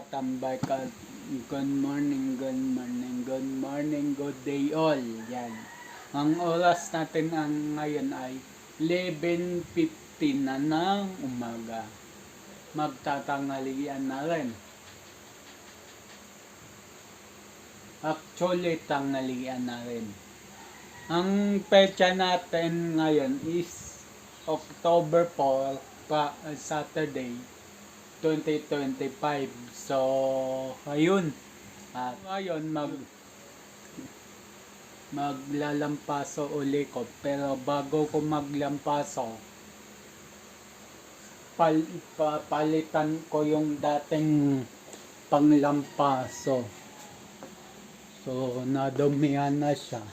katambay ka. Good morning, good morning, good morning, good day all. Yan. Ang oras natin ngayon ay 11:15 na ng umaga. Magtatangalian na rin. Actually, tanghalian na rin. Ang petsa natin ngayon is October 4, Saturday, 2025. So, ayun. At ngayon, maglalampaso uli ko. Pero bago ko maglampaso, palitan ko yung dating panglampaso. So, nadumihan na siya.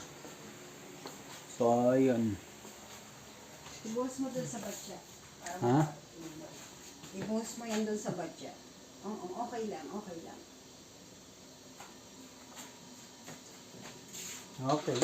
So, ayun. Ibuhos mo dun sa batya. Ha? Ibuhos mo yan dun sa batya. Oo, okay lang, okay lang. Okay.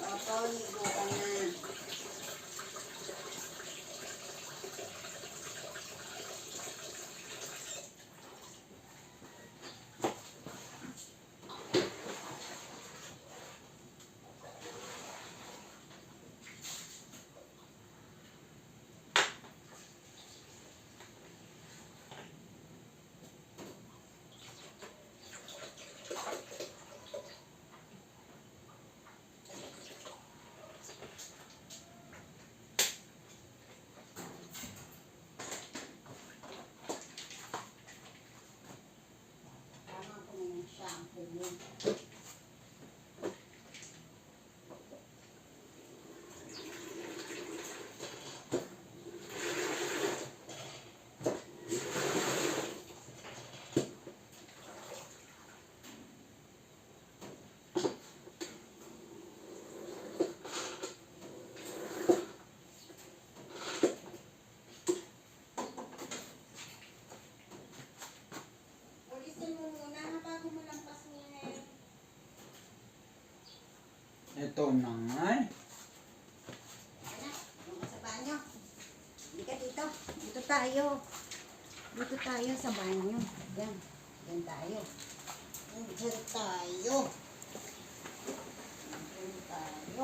Opo, ligo ka na. Tama ko na yung shampoo mo. Ulisin mo muna ha, bago mo lampas mo yan. Ito na nga. Anak, yung ka sa banyo. Hindi ka dito. Dito tayo. Dito tayo sa banyo. Yan. Yan tayo. Diyan tayo. Diyan tayo.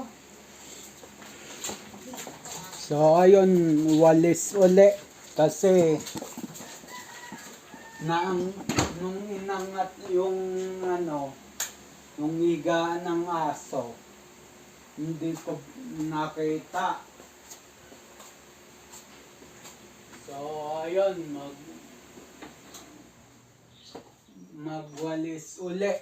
So, ayun, walis uli. Kasi, nung inangat yung, yung higaan ng aso, hindi ko nakita. So, ayun, magwalis uli.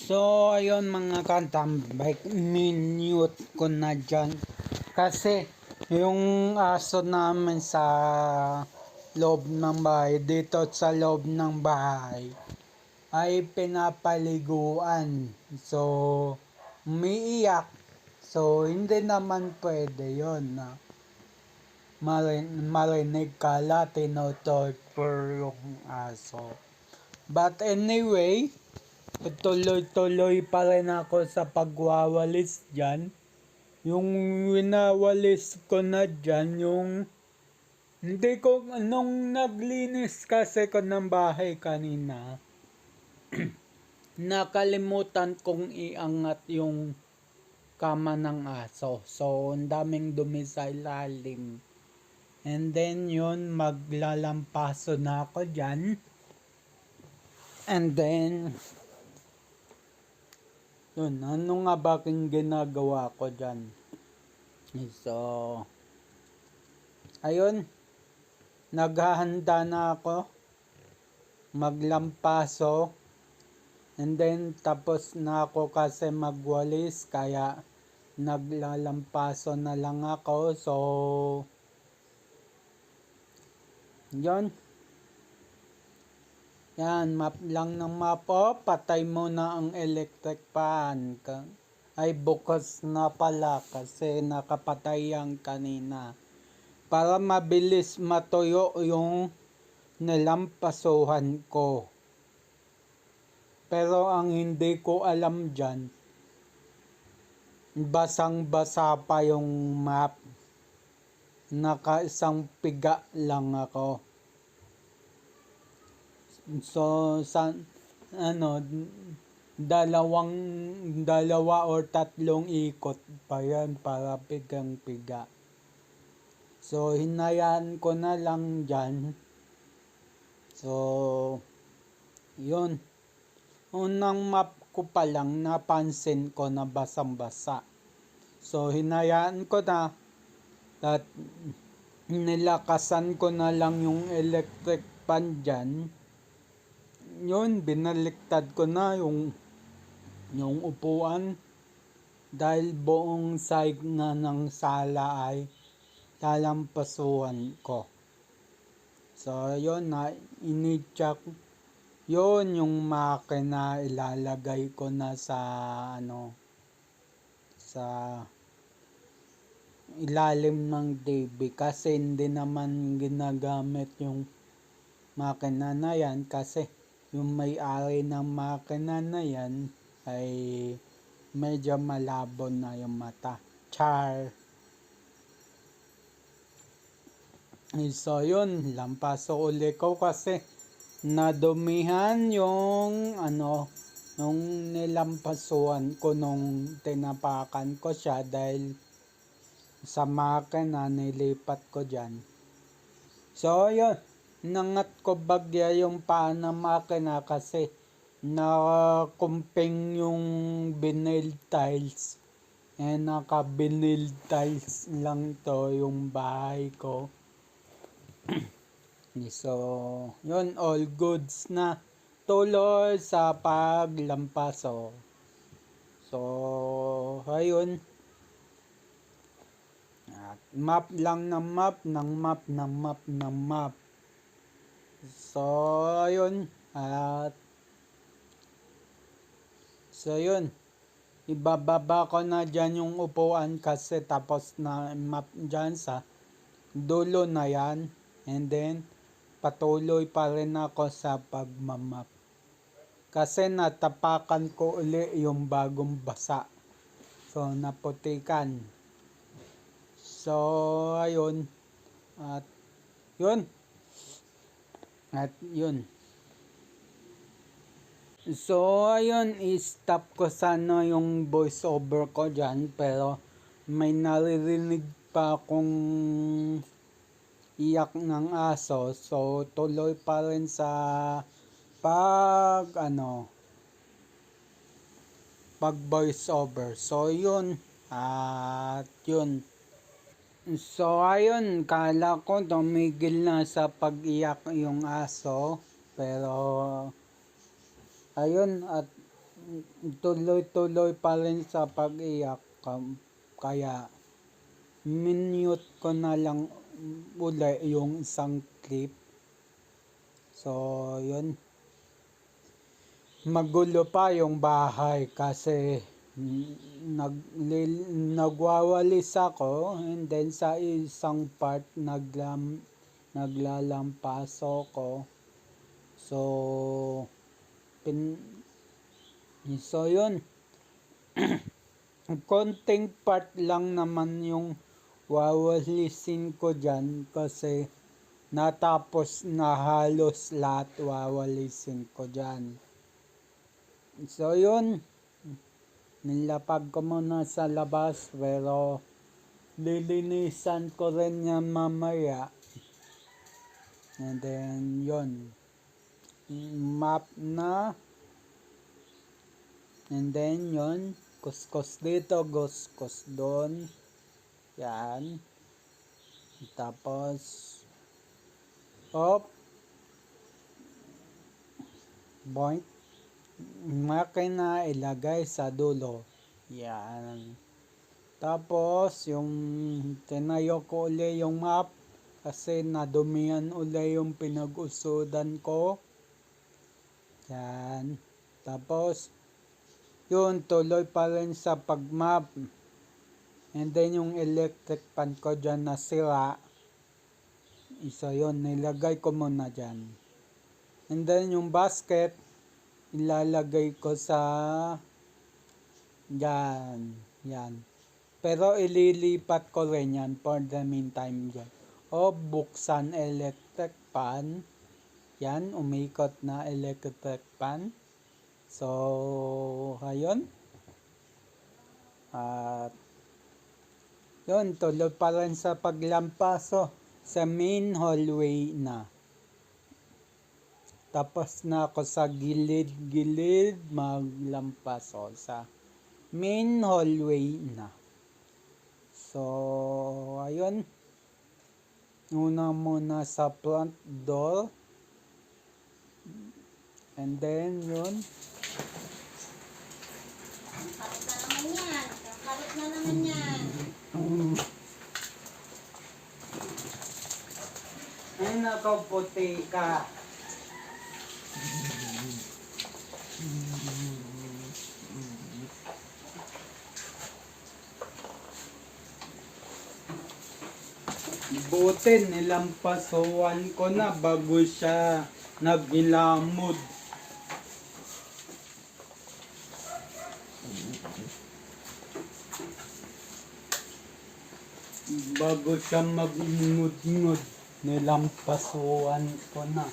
So, ayun mga katambay, minute ko na dyan. Kasi, yung aso namin sa loob ng bahay, dito sa loob ng bahay, ay pinapaliguan. So, umiiyak. So, hindi naman pwede yon na marinig kala tinotorture yung aso. But anyway, tuloy-tuloy pa rin ako sa pagwawalis dyan. Yung winawalis ko na dyan, yung hindi ko, nung naglinis kasi ko ng bahay kanina, nakalimutan kong iangat yung kama ng aso. So, ang daming dumi sa ilalim. And then yun, maglalampaso na ako dyan. And then, yun, ano nga ba aking ginagawa ko dyan? So, ayun, naghahanda na ako maglampaso. And then, tapos na ako kasi magwalis, kaya naglalampaso na lang ako. So, yun. Yan, map lang ng map. Oh, patay muna ang electric fan. Ay, bukas na pala kasi nakapatay yan kanina. Para mabilis matuyo yung nilampasuhan ko. Pero ang hindi ko alam dyan, basang-basa pa yung map. Nakaisang piga lang ako. So, dalawa or tatlong ikot pa yan para pigang-piga. So, hinayaan ko na lang dyan. So, yun. Unang map ko pa lang, napansin ko na basang-basa. So, hinayaan ko na at nilakasan ko na lang yung electric fan dyan. Yun, binaliktad ko na yung upuan dahil buong side na ng sala ay lalampasuhan ko. So, yun na, ini-check. Yun, yung makina ilalagay ko na sa, sa ilalim ng TV kasi hindi naman ginagamit yung makina na yan kasi yung may-ari ng makina na yan ay medyo malabo na yung mata. Char. So yun, lampaso uli ko kasi nadumihan yung nung nilampasuan ko nung tinapakan ko siya dahil sa makina nilipat ko dyan. So yun, nangat ko bagya yung paa ng makina kasi nakakumping yung vinyl tiles. Naka-vinyl tiles lang to yung bahay ko. So, yun, all goods na tuloy sa paglampaso. So, ayun. At map lang ng map, ng map, ng map, ng map. So, ayun. So, yun. Ibababa ko na dyan yung upuan kasi tapos na map dyan sa dulo na yan. And then, patuloy pa rin ako sa pagmamap. Kasi natapakan ko uli yung bagong basa. So, naputikan. So, ayun. At, yun. At, yun. So, ayun. I-stop ko sana yung voice over ko dyan. Pero, may naririnig pa akong iyak ng aso. So, tuloy pa rin sa pag voice over. So, yun. At, yun. So, ayun, kala ko tumigil na sa pag-iyak yung aso. Pero, ayun, at tuloy-tuloy pa rin sa pag-iyak. Kaya, minute ko na lang uli yung isang clip. So, yun. Magulo pa yung bahay kasi nagwawalis ako, and then sa isang part naglalampaso ko. So, so yun. Konting part lang naman yung wawalisin ko dyan kasi natapos na halos lahat wawalisin ko dyan. So yun, nilapag ko muna sa labas pero lilinisan ko rin yan mamaya. And then yun, map na. And then yun, kuskus dito, kuskus doon. Yan. Tapos, boink. Makina ilagay sa dulo. Yan. Tapos, yung tinayo ko uli yung map kasi nadumihan uli yung pinag-usudan ko. Yan. Tapos, yun, tuloy pa rin sa pag-map. And then, yung electric pan ko dyan nasira. So, yun, nilagay ko muna dyan. And then, yung basket, ilalagay ko sa dyan. Yan. Pero ililipat ko rin yan for the meantime dyan. O buksan electric pan. Yan, umikot na electric pan. So, ayun. At yun, tuloy pa rin sa paglampaso sa main hallway na. Tapos na ako sa gilid-gilid maglampaso sa main hallway na. So, ayun. Una muna sa front door. And then, yun. Karit na naman yan. Karit na naman yan. Ay, nakaw puti ka. Buti nilampasuan ko na bago siya naghilamod. Bago siya magngud-ngud, nilampasuan ko na.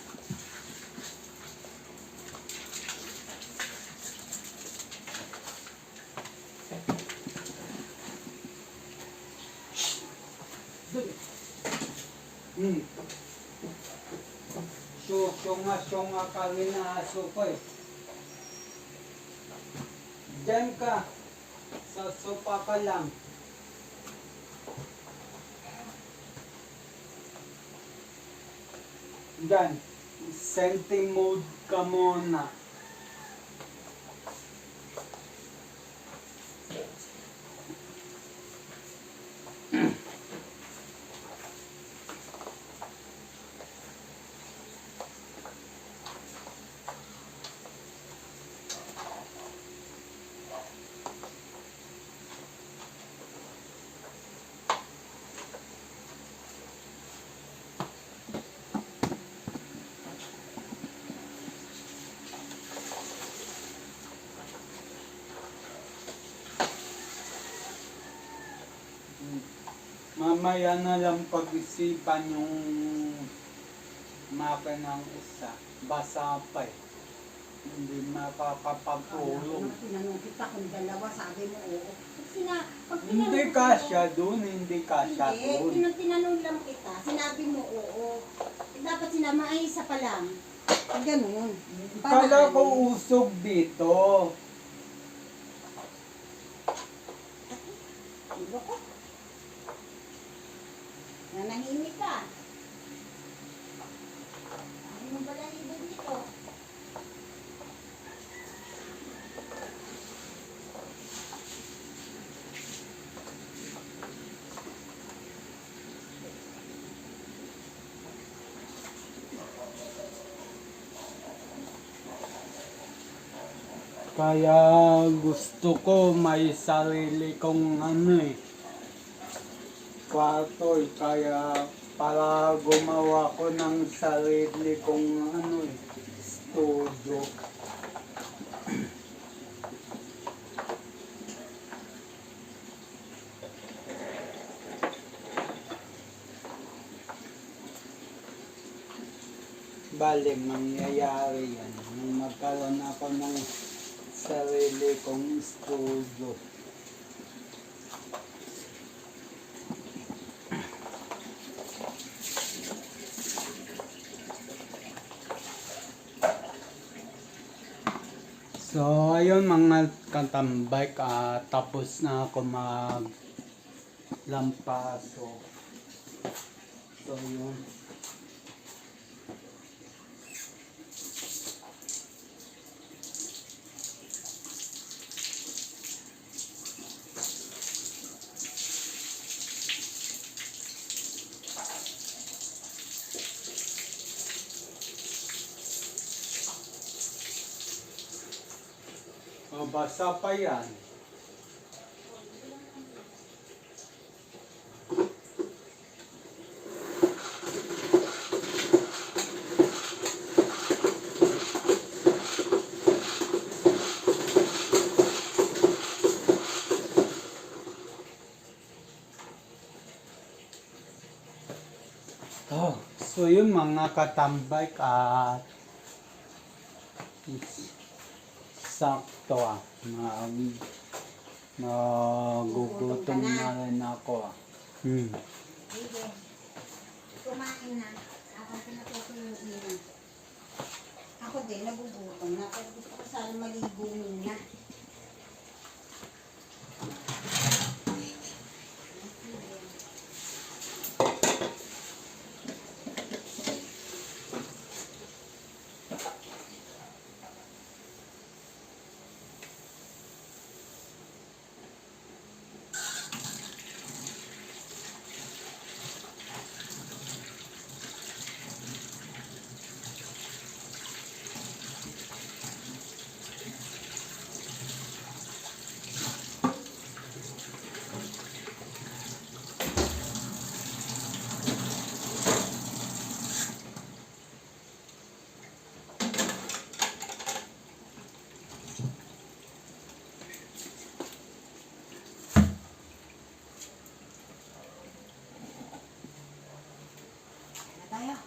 Syunga ka rin na aso ko eh. Diyan ka. Sa sopa ka lang. Diyan. Senti mode ka muna. Mamaya na lang pag-isipan yung makinang isa. Basa pa eh. Hindi makakapagulong. Tinanong kita kung dalawa, sabi mo oo. Hindi kasya dun, hindi kasya dun. Hindi, tinanong lang kita, sinabi mo oo. Dapat sinama ay isa pa lang. Ganun. Kala ko usog dito. Iba ko. Nanahimik ka. Ano mo ba lang dito? Kaya gusto ko may sarili kong kwarto eh. Kaya para gumawa ko ng sarili kong studio. Bale, mangyayari yan. Nung magkaroon ako ng sarili kong studio. So, ayun mga katambay, tapos na ako maglampaso. So, yun. Basa pa yan. Oh, so yun mga katambay, sakto magugutom na rin ako Sige. Kumain na. Ako pinatutuluin. Ako din, nagugutom na. Pero gusto ko sana maligo muna. Tayo.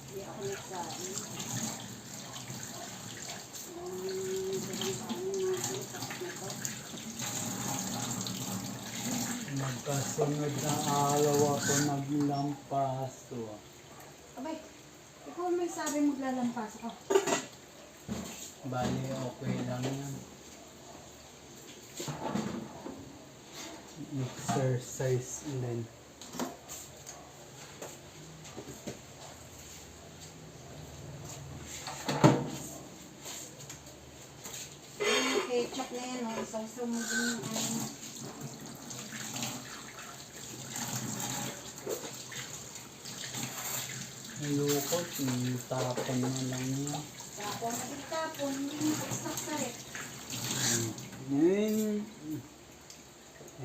Hindi ako nagsain. Magkasunod na araw ako naglampaso. Abay, ikaw may sabi maglalampas ako. Bali, okay lang yan. Exercise din. Yung ketchup na yan, isang sumugin yung Ayoko, tapon na lang yan. tapon. Itapon, hindi mo stock sa rep.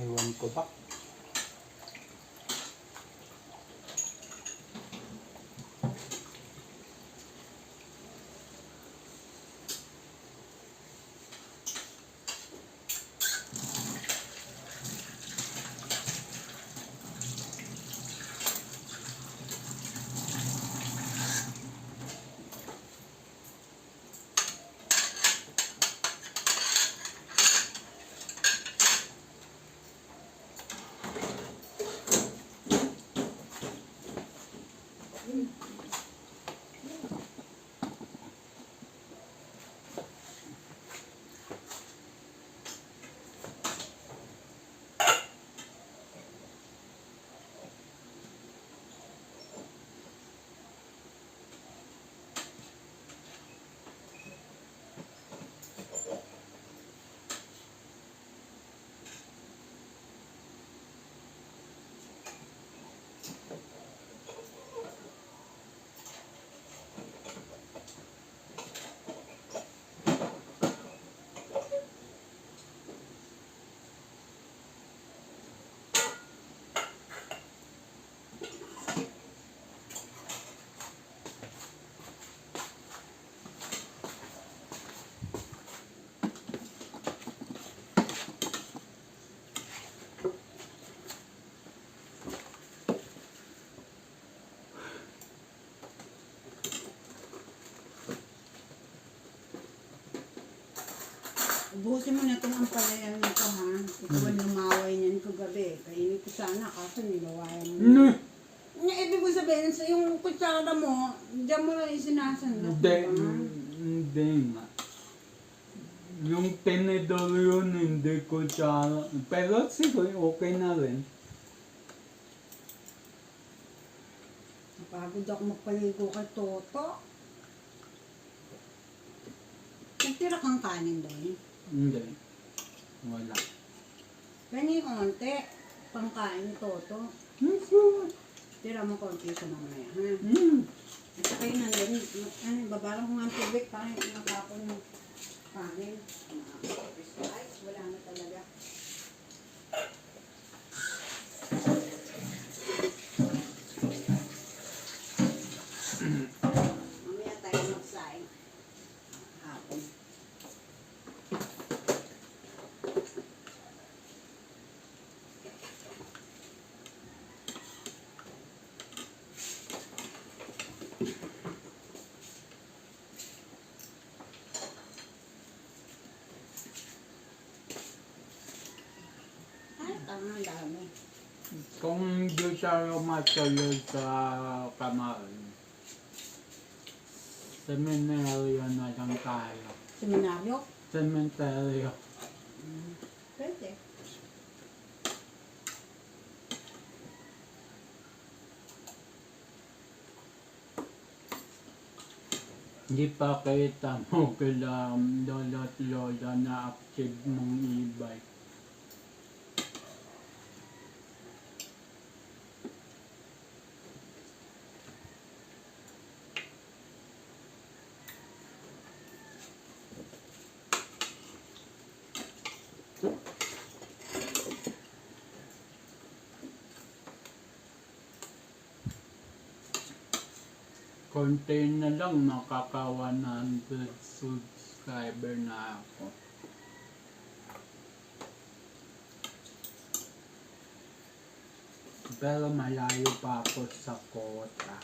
Ewan ko ba? Buhusin mo na itong ampalayan nito, ha? Ikaw ang lumaway niyan kagabi. Kainin ko sana, kaso nilawayan mo. Ano? Ibig ko sabihin, sa yung kutsara mo, diyan mo lang isinasandok, Hindi, diba? hindi nga. Yung tenedor yun, hindi ko siya, pero siguro okay na rin. Napagod ako magpaligo kay Toto. Nagtira kang kanin doon. Hindi, wala. Pengi konti, pangkain ni Toto. Hmm. Tira mo konti sa mamaya, ha? Hmm. At saka yun nandun, babalang ko nga ang tubig para nakapon ng kanin. Guys, wala na talaga. Mamaya tayo magsaing. Hapon. Ay, tama, ang dami. Kung hindi siya matuloy sa kamay, seminaryo na lang tayo. Seminaryo? Sementeryo. Pwede. Hindi pa kita mo kila lolo't lola na active mong e-bike. Konti na lang, makaka 100 subscriber na ako. Pero malayo pa ako sa quota.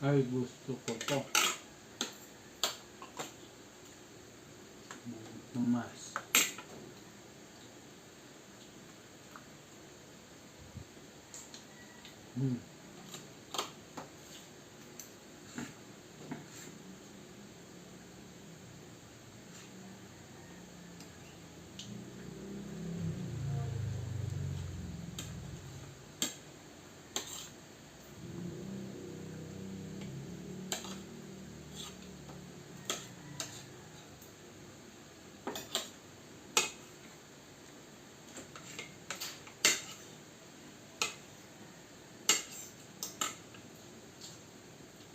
Ay, gusto ko to. Mas.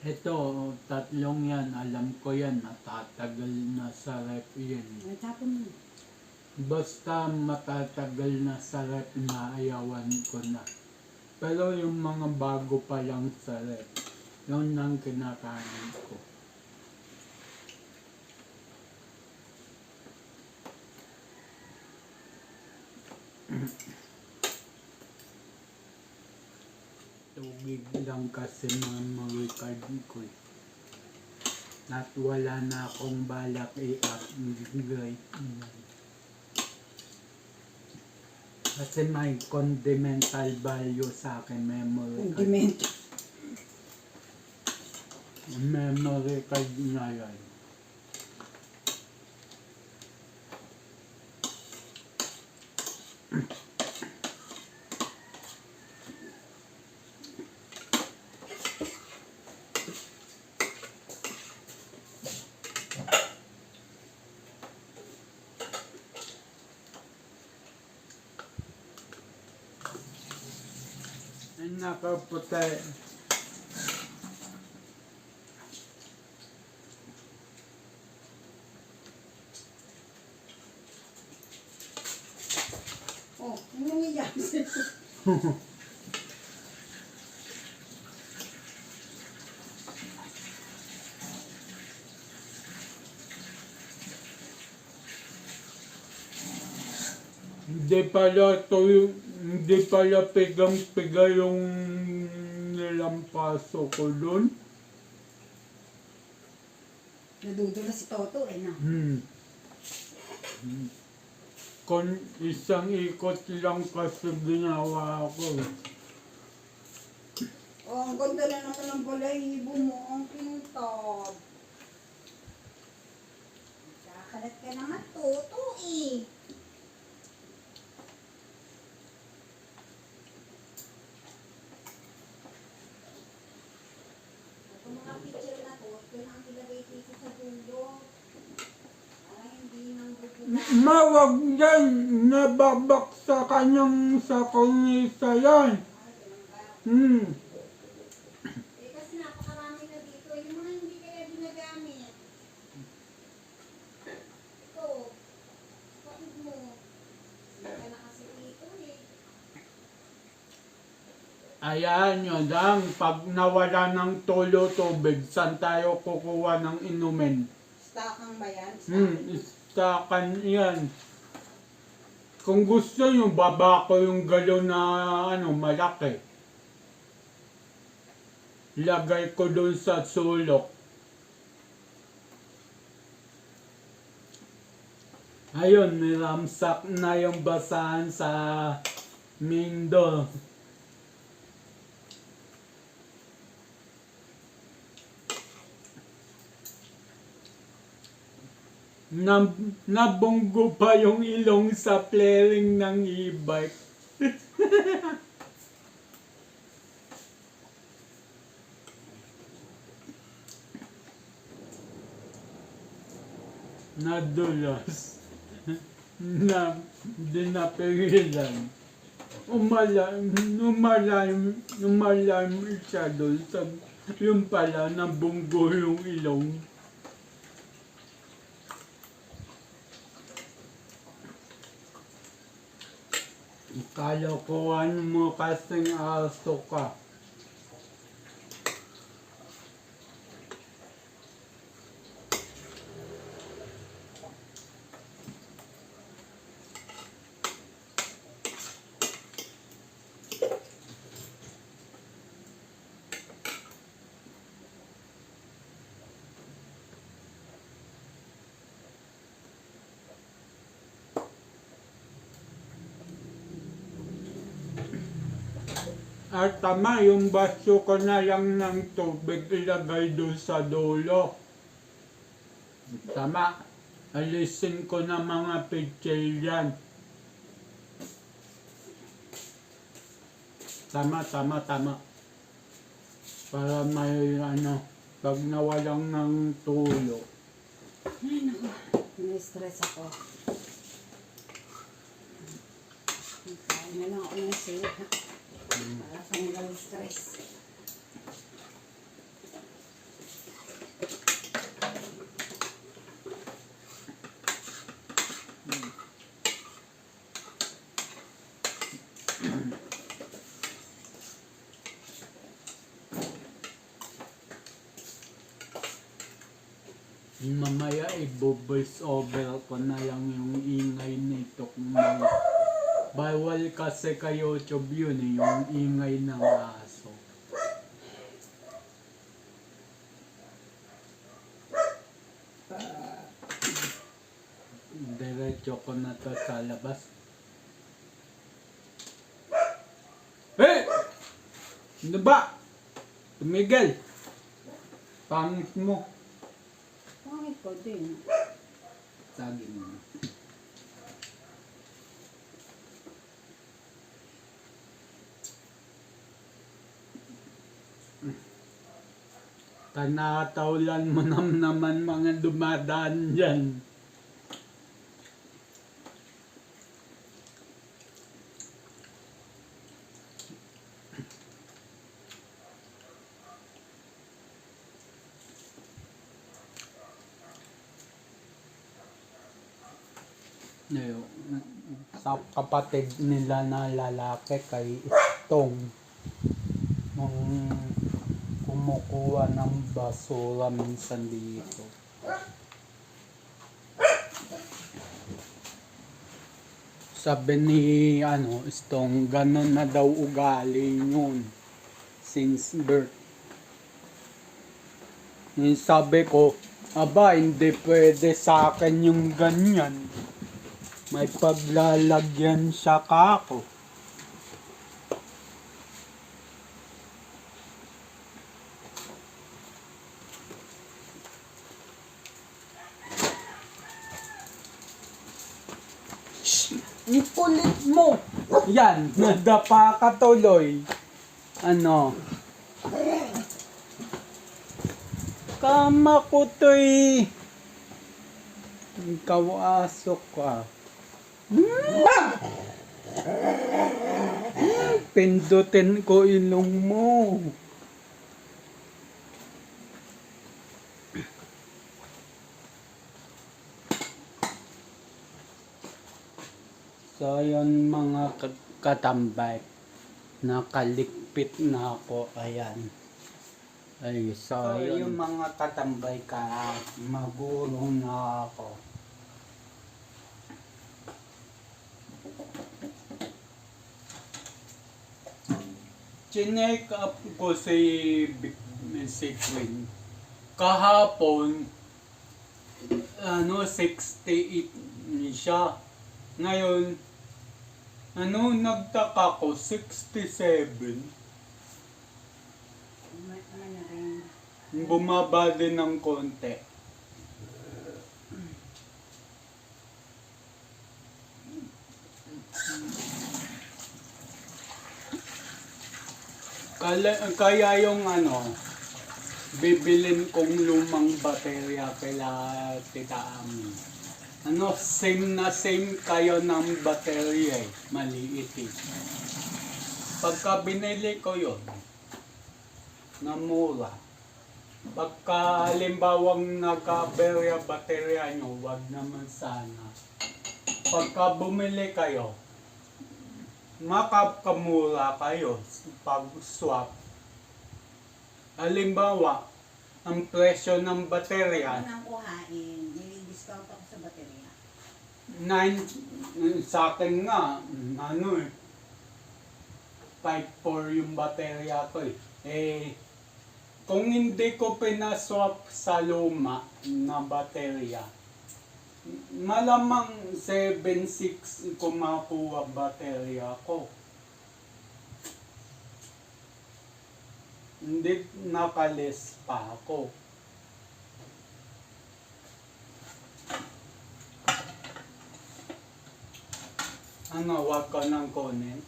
Ito, tatlong yan, alam ko yan, matatagal na sa rep yan. Ay, tapon mo. Basta matatagal na sa rep na ayawan ko na. Pero yung mga bago pa lang sa rep, yun ang kinakain ko. Tubig lang kasi mga card ko eh. At wala na akong balak i-upgrade. Kasi may fundamental value sa akin, memory card. Condiment. Memory card na yan. Ay, nakaputi. Oh, ano nangyayari sa'yo? hindi pala pigang-piga yung nilampaso ko dun. Nadudulas si Toto eh, no? Kung isang ikot lang kasi ginawa ko. Oh, ang ganda na naman ng balahibo mo. Ang kintab. Kakalat ka naman, Toto eh. Itong mga picture na to, ito na ang ilagay dito sa dulo. Para hindi nang gugulat. Mawag yan! Nababaksa kanyang sa kornisa yan. Eh, kasi napakarami na dito. Yung mga hindi kaya ginagamit. Ito. Kapag mo. Hindi ka na kasi dito eh. Ayan yun lang, pag nawala ng tulo tubig, saan tayo kukuha ng inumin? Stakang ba yan? Istakan yan. Kung gusto nyo, baba ko yung galon na malaki. Lagay ko doon sa sulok. Ayun, niramsak na yung basahan sa main door. Nabunggo pa yung ilong sa flaring ng e-bike. Nadulas. Di napigilan. Umalam siya doon sa yung pala nabunggo yung ilong. Kalokohan mo kasing aso ka. At tama, yung baso ko na lang ng tubig ilagay doon sa dulo. Tama, alisin ko na mga pitsil yan. Tama. Para may pag nawalang ng tulo. Ay, naku. Na-stress ako. Kain na lang ako ng sila. Para tanggal stress. Mamaya i-voice over ko na lang yung ingay nito kung bawal kasi kay YouTube yun yung ingay ng aso. Diretso ko na to sa labas. Hey! Ano ba? Tumigil! Pangit mo. Pangit ko din. Saging mo. Tanataulan mo naman mga dumadaan dyan. Sa kapatid nila na lalaki kay Istong nung kumukuha ng basura minsan dito. Sabi ni Stong, ganun na daw ugali yun since birth. Yung sabi ko, aba, hindi pwede sa akin yung ganyan. May paglalagyan siya kako. Shh! Ang kulit mo! Yan, nadapa ka tuloy. Kama ko to'y ikaw aso ka. Pindutin ko ilong mo. So yun mga katambay, nakalikpit na ako, ayan. Ay, so yung mga katambay ka, magulong na ako. Chinek up ko si Queen. Kahapon, 68 siya. Ngayon, nagtaka ko, 67. Bumaba din ng konti. Kaya yung bibilin kong lumang baterya kila Tita Ami. Same na same kayo ng baterya eh. Maliit eh. Pagka binili ko yun, na mura. Pagka halimbawang nagka-baterya nyo, wag naman sana. Pagka bumili kayo, makakamura kayo pag swap. Halimbawa, ang presyo ng baterya, Ano nang kuhain? Nili-discount ako sa baterya. 9, sa akin nga, 5.4 yung baterya ko eh. Kung hindi ko pinaswap sa luma na baterya, malamang 7.6 kung makuha baterya ko. Hindi nakalis pa ako. Wag ka nang kunin?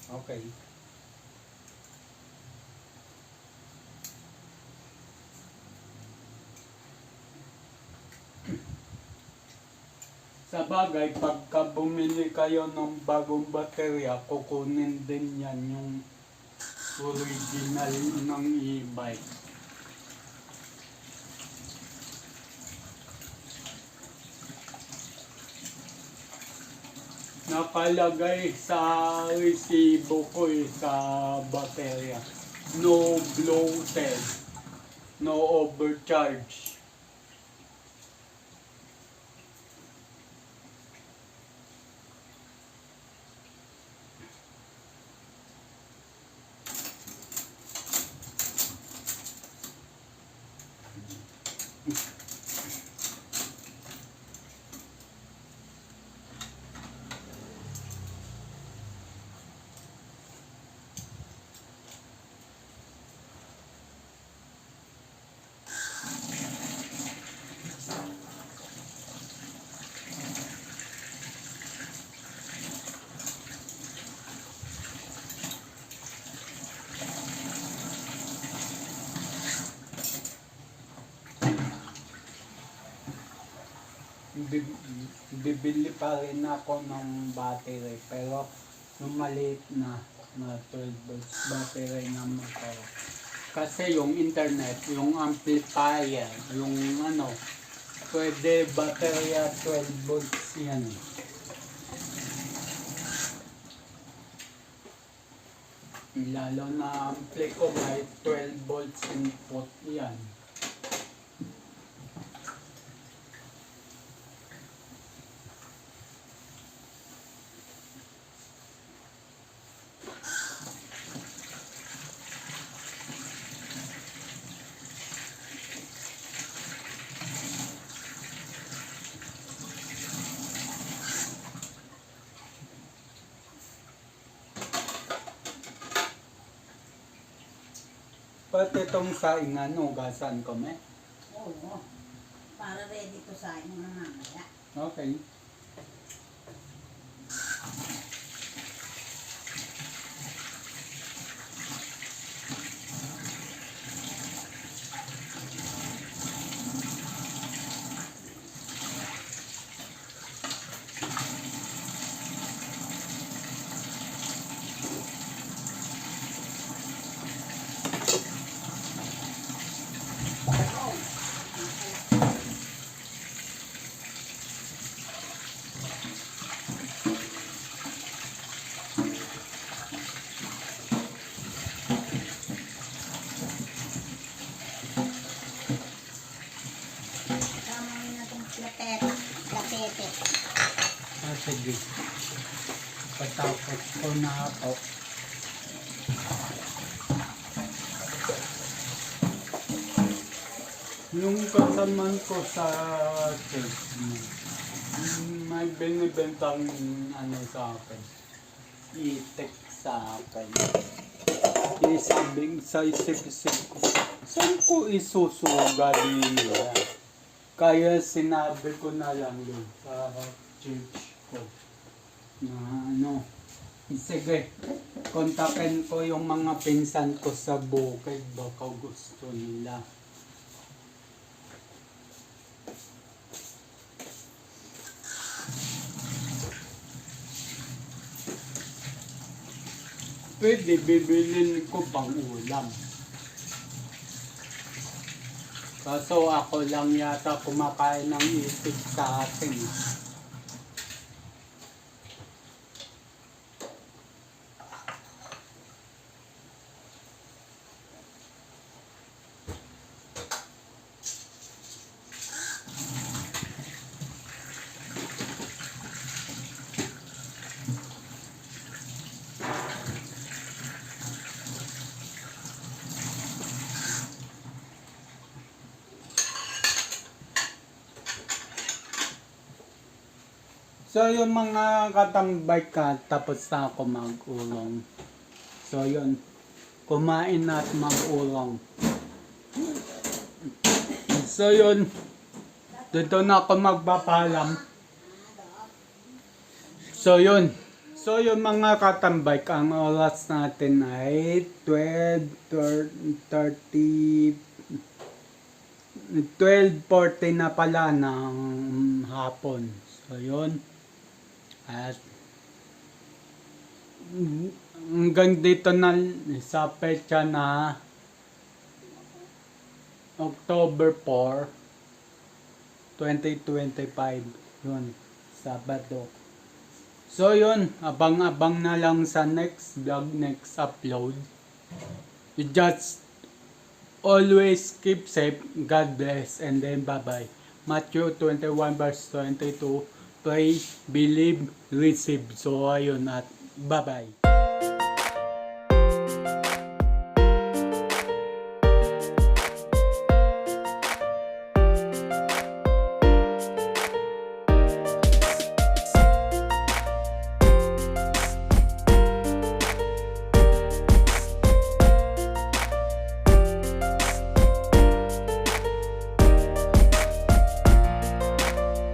Okay. Sa bagay, pagka bumili kayo ng bagong baterya, kukunin din yan yung original ng e-bike. Nakalagay sa resibo ko sa baterya, no bloated, no overcharge. Bibili pa rin ako ng battery, pero yung maliit na 12 volts battery na motor. Kasi yung internet, yung amplifier, yung pwede baterya 12 volts yan. Lalo na ampli ko may 12 volts input yan. Pati itong saingan, ugasan ko me. Oo. Para ready to sa inyo na mamaya. Okay. Tama mo na itong platete. Sige. Patapos ko na ako. Yung kasaman ko sa church mo, may binibentang sa akin. Itek sa akin. Isabing sa isip-isip ko, saan ko isusuga nila? Kaya sinabi ko na lang yun sa church ko na sige, kontakin ko yung mga pinsan ko sa bukid, baka gusto nila. Pwede bibilin ko pang ulam. Kaso ako lang yata kumakain ng itik sa atin. So yung mga katambay ka, tapos na ako mag-ulong. So yun, kumain na at mag-ulong. So yun, dito na ako magpapalam. So yun mga katambay, ang oras natin ay 12:40 na pala ng hapon. So yun. At hanggang dito na sa petsa na October 4, 2025. Yun, Sabado. So yun, abang-abang na lang sa next vlog, next upload. You just always keep safe. God bless and then bye-bye. Matthew 21 verse 22. Pray, believe, receive. So ayun at bye-bye.